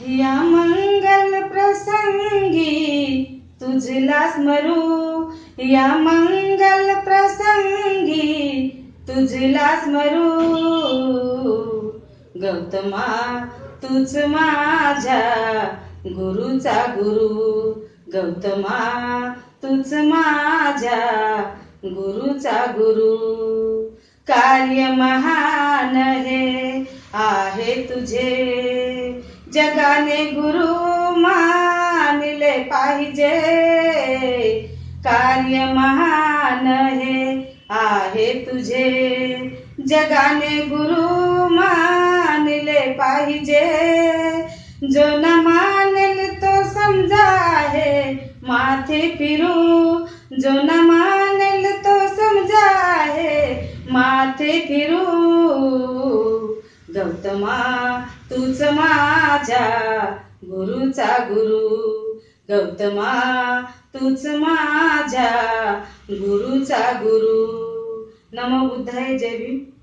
या मंगल प्रसंगी तुझला स्मरू, या मंगल प्रसंगी तुझला स्मरू. गौतमा तूच माझ्या गुरुचा गुरु, गौतमा तूच माझ्या गुरुचा गुरु. कार्य महान हे आहे तुझे, जगाने गुरु मानले पाहिजे. कार्य महान हे आहे तुझे, जगाने गुरु मानले पाहिजे. जो न मानेल तो समजा है माथे फिरू, जो न मानेल तो समजा है माथे फिरू. गौतमा तूच माझ्या गुरुचा गुरु, गौतमा तूच माझ्या गुरुचा गुरु. नमो बुद्धाय. जय भीम.